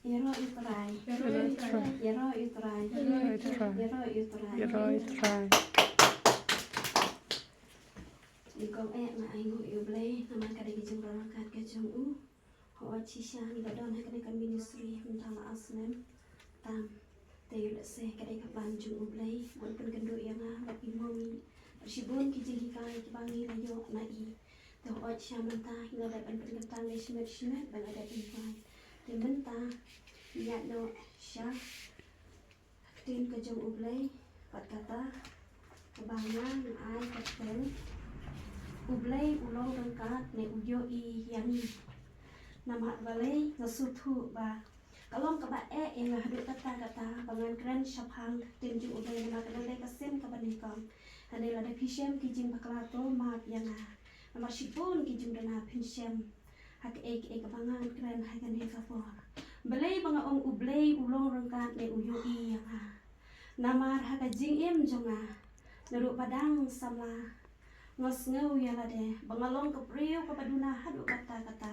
Yero Utrai. Yero Utrai. Yero Utrai. Di công mà anh ngồi yêu play nama kadang kijung rarakat kajung họ chi sang ni badon hay kadang ministry mentala asnem tam tayo la se kadang kaban jung play bon pen kendo yang bat imomi sibon kijing hikai kibangi layo na I to họ chi menta hingga dat pen kentang le shmet ban ada invite te menta ya no sha tin kajung play pat kata kebangan ai katen ublay ulong rengkat ne uyo I yani nama balay nasutu ba kalong kaba yang hadut kata bangan keren syapang tinju ublay nama kalay kasim kabanikom hane lada pishem kijing baklato maap yang nama shipun kijing dana pishem hak kabangan keren hagan he kapor balay banga ublay ulong rengkat ne uyo I yang nama haka jing jonga naruk padang sama ngos ngau ya lade bangalong kepriu kepaduna hadu kata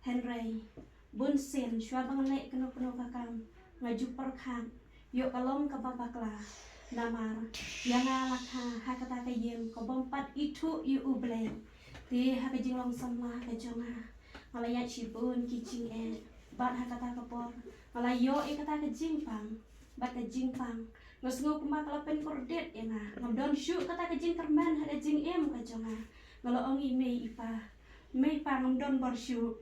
Henry bunsen shua bangalek keno kakam ngaju perkan yuk kalong kababakla namar yang alaka hakata kayem kobompat itu yu ublay ti hakajing long sama kajonga malayat shibun kijing bat hakata kapor malayo kata kajing pang bat kajing pang ngos-ngau kumak lapen kordet ya ngamdon syuk kata kajing terman ada jing kajonga ngalo ong ime ipa ngamdon borsyu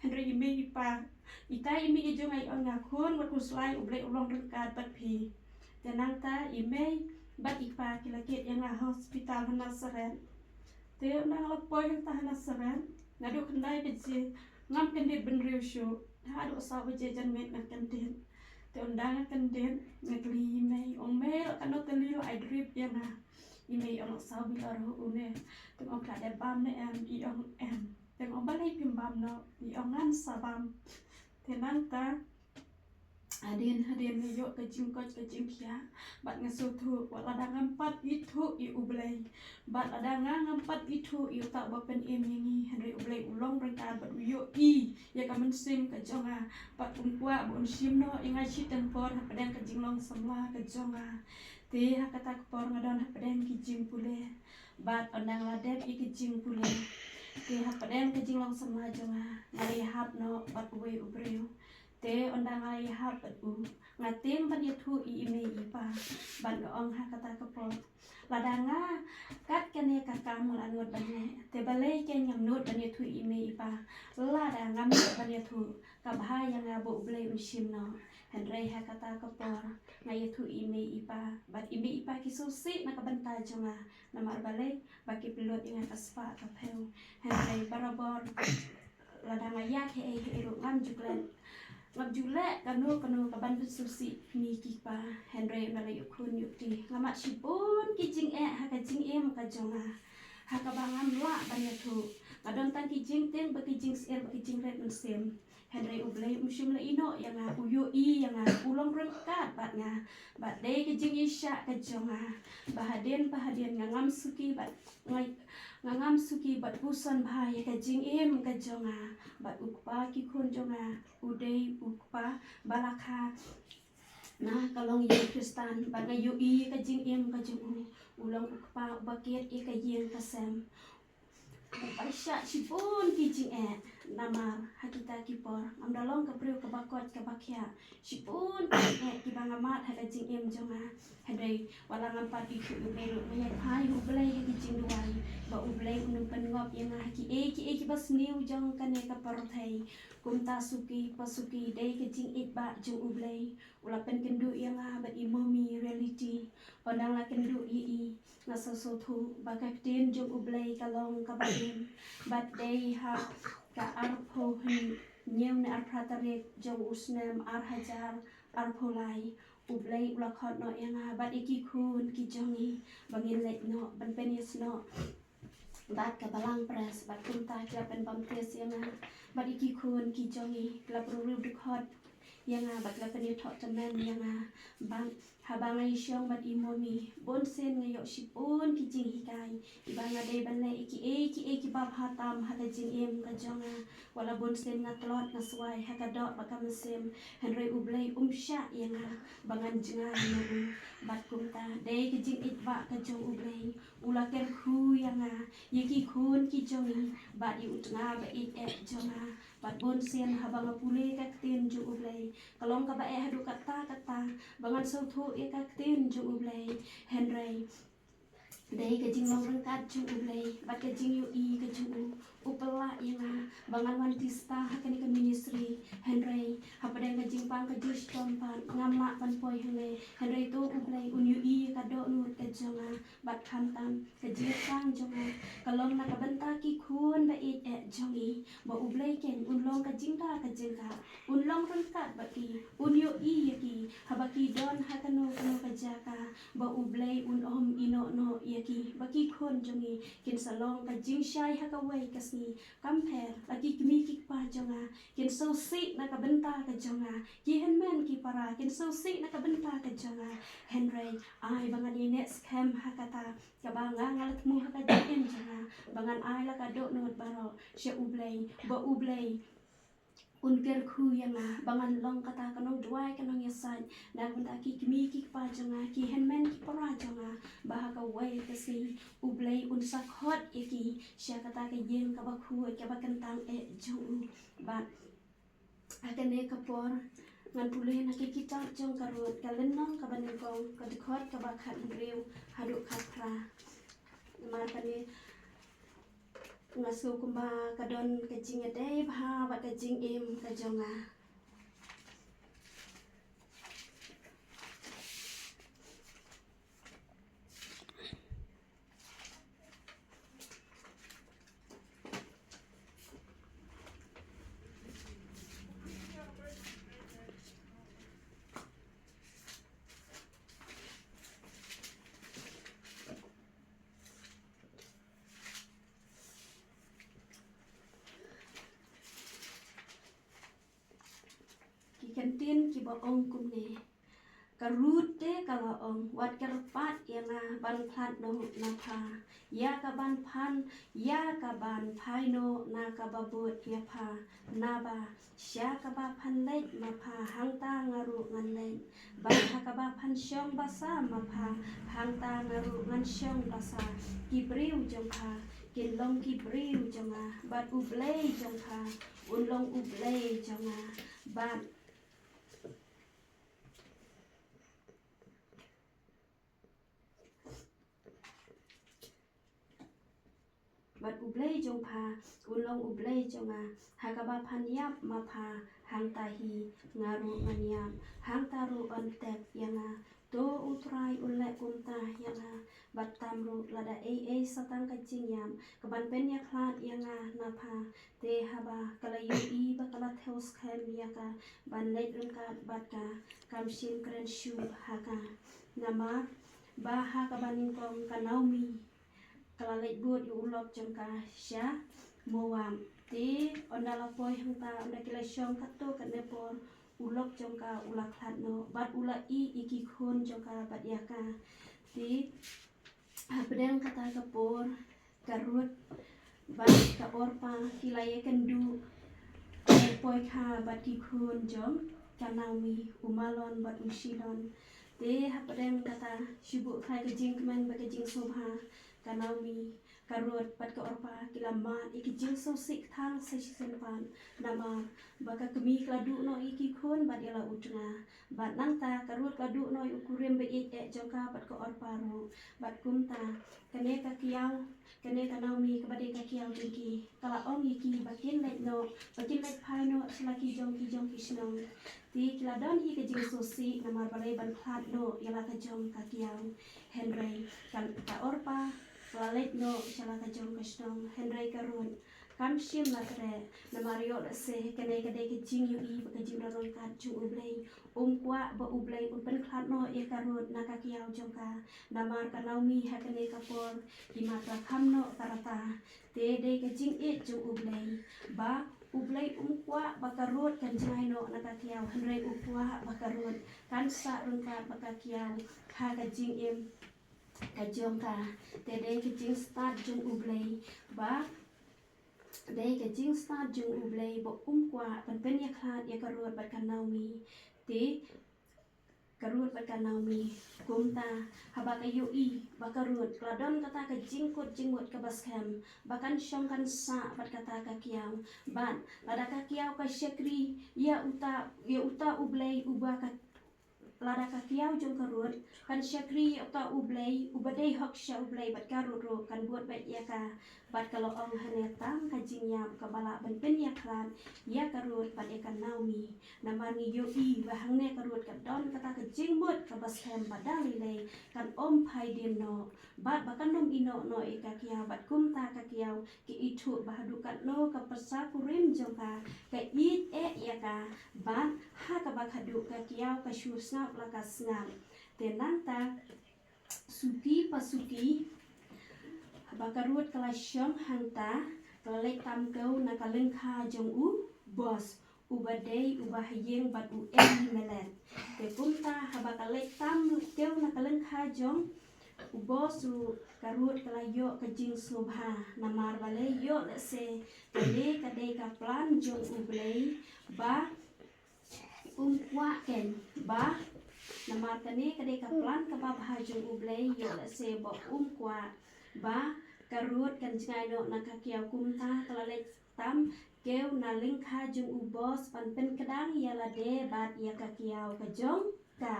Henry ime ipa ita ime ijong ay ong ngakun wat kuslay ublay ulong rengkat bat pi tenang ta ime bat ipa kilakit yang hospital Nasaret te nang lapoy yang tahan Nasaret ngadu kendai beje ngam kendit benriu syuk hadu sawe jajan met ngakendit te undangan kendit ngakli ime ong mel kanot telilo I drip yang ime ong sawi aro une teng ong kada bam ne I ong teng ong balai pimbam no I ong ngan sabam tenang ta hadin ne yo kajing kia bat ngasutu wala dangan pat itu I ublay bat adangan ngampat itu I tak bapen yangi Henry ublay ulong rengkat bat yo I ya kamen sim kajonga pat ungkwa bon simno ingai chitan por hapadang kajing long semua kajonga te hakata por ngadon hapadang kijing pule bat ondang ladep I kijing pule te hapadang kajing long semua jonga ngali hap no bat uwe ubreu te ondang ngali hap bat ngatim ban yatu I ime ipa ban ong hakata kapor ladanga kat kene kakam langot bane te balai ken yang not ban yatu ime ipa ladanga mi ban yatu kabha yang abo ublay unshimno Henry hakata kapor ngayatu ime ipa bat ime ipa kisusi nakabanta jonga namar balai baki pelot ingat aspa kapeu Henry barabor ladanga yak ero ngam juklen ngabjule kanu kaban susi mi kipa Henry nalay ukun yukti ngamat shibun kijing hakajing kajonga hakabangan la banyatu kadon tan kijing teng bakijing bakijing red musim Henry ublay musim la ino yang uyo I yang ulong rengkat bat day kijing isya kajonga bahadien ngangam suki bat pusan bahaya kajing kajonga bat ukpa kikun jonga uday ukpa balaka nah kalong yu Kristan bat ngayu I kajing kajung ulong ukpa bakit I kajing kasem Paisya sipun kijing namar hakita kipor amdalong kapriu kabakot kabakya sipun kibangamat hakajing jonga hadai wala ngampat iku ubelo mayat pai ublay kijing duai ba ublay unumpan ngop yang haki kibas niu jong kane kaparthai kumta suki pasuki dai kijing ba jong ublay ulapen kendu yang bat imomi reality pandang la kendu I nasasotu bakaktin jong ublay kalong kabatin bat dai ha ka arpo nyew na arpratarik jong usnem arhajar arpolai ublay ulakot no yang bat ikikun kijongi bangin lek no ban penis no bat kabalang pres bat kunta klapen bamtes yang bat ikikun kijongi klapru dukot yang batla penithok temen yang bang habang ay siyong bat imomi bonsen ngayok sipon kijing hikai ibang aday banle iki bab hatam hakajing im kajonga wala bonsen ngatlot ngaswai hakadot bakamesim henry ublay umsya yang bangan jenga nu bat kumta day kijing itba kajong ublay ulaker khu yang yiki kun kijongi bat iutnga ba it jonga bat bonsen habang apule kaktin ju ublay kalong ka ba hadu kata bangan sautu ikaktin ju ublay henry day kajing long rengkat ju ublay bat kajing yu I kajung upela yang bangan wantista hakani ka ministry henry hapadang kajing pang kajus tompan ngamak pan poi henry tu ublay unyu I kado nut kajonga bat khantam kajing pang jonga kalong nakabenta ki kun ba it jongi ba ublay ken unlong kajing ka unlong rengkat baki unyu I yaki habaki don hakano kajaka ba ublay unom ino no yaki baki kun jongi kin salong kajing syai hakawai kasni kamper lagi kimi pa jonga kin so si nakabenta ka jonga ki henmen ki para kin so si nakabenta ka jonga henry ay bangan ini scam hakata kabanga ngalat mu hakajin jonga bangan ay lakado nut baro sya ublay ba ublay unker khu yang bangan long kata kanong duai kanong yasan na benda ki kimi ki pa jonga ki henmen ki para jonga bahaka wai kasi ublay unsak hot iki sya kata ka yen ka ba khu ka ba kentang jong bat akane kapor ngan pulih nakikita jong karut kalenong ka banengkong ka dekot ka ba khat ngrew haduk khat pra markane ngasu kumba kadon kajing ade bha bat kajing im kajonga kantin ki ba ong kumne karut te kala ong wat kerpat yang ban plat no napa ya ka ban pan ya ka ban pai no na ka babut ya pa naba sya ka ba pan leit mapa hangta ngaru ngan leit ba ka ba pan syong basa mapa hangta ngaru ngan syong basa kibriu jongka kinlong kibriu jonga bat ublay jongka unlong ublay jonga bat bat ublay jong pa ulong ublay jonga hakaba panyap mapa hang tahi ngaru nganyap hang taru ontek yanga to utrai ulek kumta yanga bat tamru lada satang kacing yam keban penya klat yanga napa te haba kalayu I bakala theos khem yaka ban leit rengkat batka kamshin kren shu haka nama baha kabaningkong kanaumi kalalek buat yu ulok jengka sya mowam ti ondala poi hangta onda kila syong kato kanepor ulok jengka ulak hlatno bat ula I iki khun jengka bat yaka ti pedang kata kapor karut bat ka orpa kilaya kendu poi kha bat ki khun jong kanaumi umalon bat usilon ti pedang kata syubuk khai kejing kemen bat kejing sobha kanaumi karut pat ka orpa kilamat iki jing so sik thang sa sisenpan nama baka kemi kladu no iki khun bat yala utna bat nangta karut kladu no ukurim be jongka pat ka orpa ro bat kumta kane ka kiau kane kanaumi kabade ka kiau iki kala ong iki bakin let phai no selaki jong kisnong ti kiladon hi ke jing so sik nama balai ban khat no yala ka jong ka kiau henry ka orpa lalet no chala ka jong kasnong henry karun kam shim lakre na mario se kane kade ke jing yu I ka jing rong ka chu ublay kwa ba ublay pen khat no e karun na ka kiau jongka namar kanaumi hakane kapor di matra kham no karata te de ke jing chu ublay ba ublay umkwa bakarut kan jaino nakakiaw henry ukwa bakarut kan sa rungkat bakakiaw ha kajing im kajong ka tede kajing start jung ublay ba day kajing start jung ublay bo umkwa pen ya khat ya karut bakanawmi ti karut bakanawmi kumta haba kayu I bakarut kladon kata ka jingkut jingmut ka baskem bakan syong kan sa bat kata ka kiaw ban lada ka kiaw ka syakri ya uta ublay ubah ka lada ka kiaw jong karut kan syakri uta ublay ubadai hok sya ublay bat karut ro kan buat bat ya ka bat kalau ong hanetam ka jingya ka bala ban pen ya klan ya karut bat ya kan naumi namani yo I bahang ne karut ka don kata ka jingmut ka baskem badali lay kan om pai dim no bat bakan nom ino no ika kiaw bat kumta ka kiaw ki itu bahadu kat no ka pasa kurim jong ka it ya ka bat ha ka bakhadu ka kiaw ka shu snap la ka snap tenanta suki pasuki bakarut kala syong hanta kalek tam kau na kaleng kha jong u bos ubadai ubahayeng bat u melet te kumta habakalek tam kau na kaleng kha jong ubos u karut kala yo kajing subha namar balay yo se kade kade ka plan jong ublay ba umkwa ken ba namar kane kade ka plan ka babha jong ublay yo se bo umkwa ba karut kan jingai no nakakiaw kumta kalalek tam keu naling kha jung ubos panpen kadang yalade bat ya kakiaw kajong ka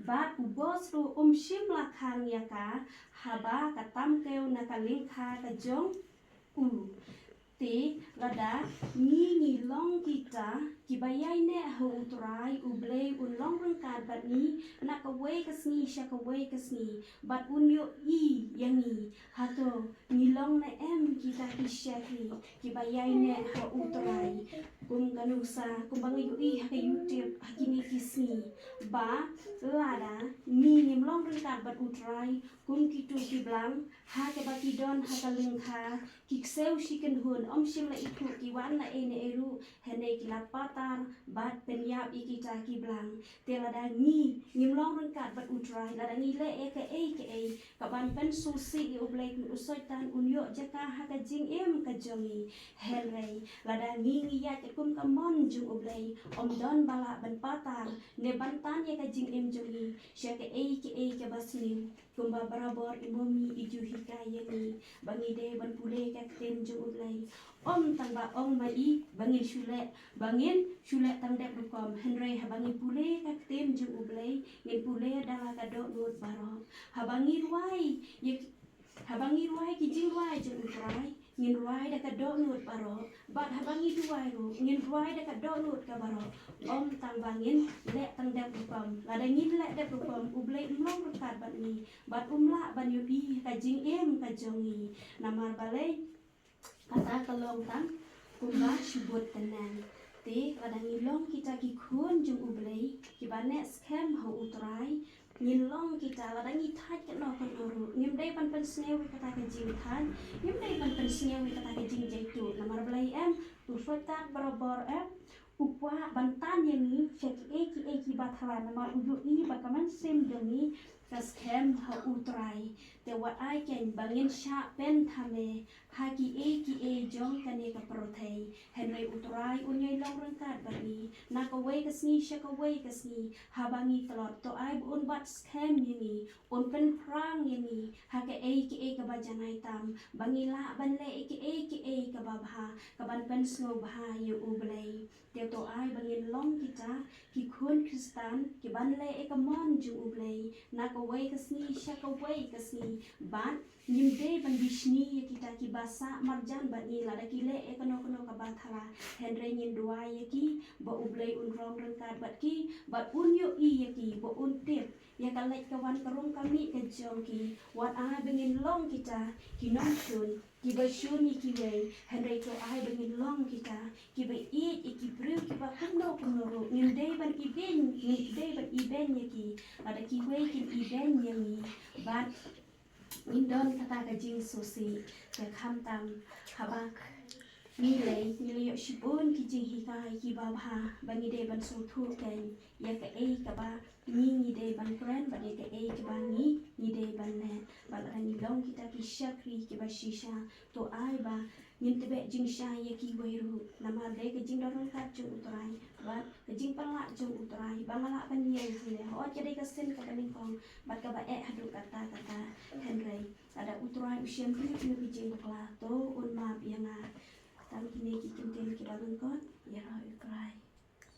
bat ubos ru shim lakhang ya ka haba katam keu nakaling kha kajong u ti lada ni long kita kibayai ne ho utrai ublay long rengkat bat ni nak away kasni syak away kasni bat unyo I yangi hato long na kita kisyaki kibayai ne ho utrai kum kanusa kum bangayu I ha YouTube hakini kisni ba lada ni long rengkat bat utrai kum kitu kiblang ha ke bakidon ha kalengkha kikseu shiken hun shim la itu kiwan la ene eru hene kilapatar bat penyap ikita kiblang telada ni long rengkat bat utrai lada ni le ke kaban pen susi ublay usoitan unyo jaka ha ka jing em ka jongi henry lada ni ya kum kamon jung ublay don bala ban patar ne bantan ya ka jing em jongi sya ke ke basni kumba barabor imomi iju hikayeni bangide ban pule ka ten jung ublay tangba mai bangin shule tang dep dukom henry habangi pule ka tem jung ublay ngin pule dala ka do nut baro habangi ruai ki jing ruai jung utrai ngin ruai da ka do nut baro bat habangi ruai ru ngin ruai da ka do nut ka baro tang bangin le tang dep dukom lada ngin le dep dukom ublay mlong rekat bat ni bat umla ban yubi ka jing em ka jongi namar balay kata kalong tang kumba shubut tenan ti kadang ilong kita kikun jung ublay kibane scam ho utrai ngilong kita ladang ithat ke no kan oru ngimdai pan snewi kata ke jing than ngimdai pan snewi kata ke jing jaitu namar balai usotak barabor upwa bantan yang ni cek ki bathala namar uju I bakaman sim demi scam ho utrai te wat ai ken bangin sha pen thame haki jong kane ka prothei henry utrai unyai long rengkat bani nakawai kasni syakawai kasni habangi telot to ai un bat scam ini un pen prang ini hake ka bajanai tam bangila banle ke ka babha ka ban pen snow bha yu ublay te to ai bangin long kita ki khun kristan ki banle ka mon ju ublay nakawai kasni syakawai kasni ban nimde ban bishni ya kita ki basa marjan bani lada kile ekono ka bathala henry nyin dua ya ki ba ublay rong rengkat bat ki bat unyo I ya ki ba untip ya kalai kawan karung kami ke jong ki wat ai bengin long kita ki nongsun ki ba shuni ki wei henry to ai bengin long kita ki ba ki brew ki ba kuno ro nimde ban iben ya ki lada ki wei ki iben ya ni bat indon kata ka jing susi ke khamtam habak nilai yuk sipun kijing hikai kibabha bangi de ban sulthul ken ya ke ka ba ni de ban kren ba de ke ka ba ni de ban ne ba la ni long kita ki syakri ki ba shisha to ai ba nyin tebe jing sha ya ki weiru nama de ke jing dorong ka chung utrai ba ke jing pala chung utrai ba ngala ban ye hule ho jadi ka sen ka ban kong ba ka ba hadu kata henry ada utrai usian ki ki jing bakla to un ma bianga Tam kini kikin tin kita bengkot, ya roh ukrai.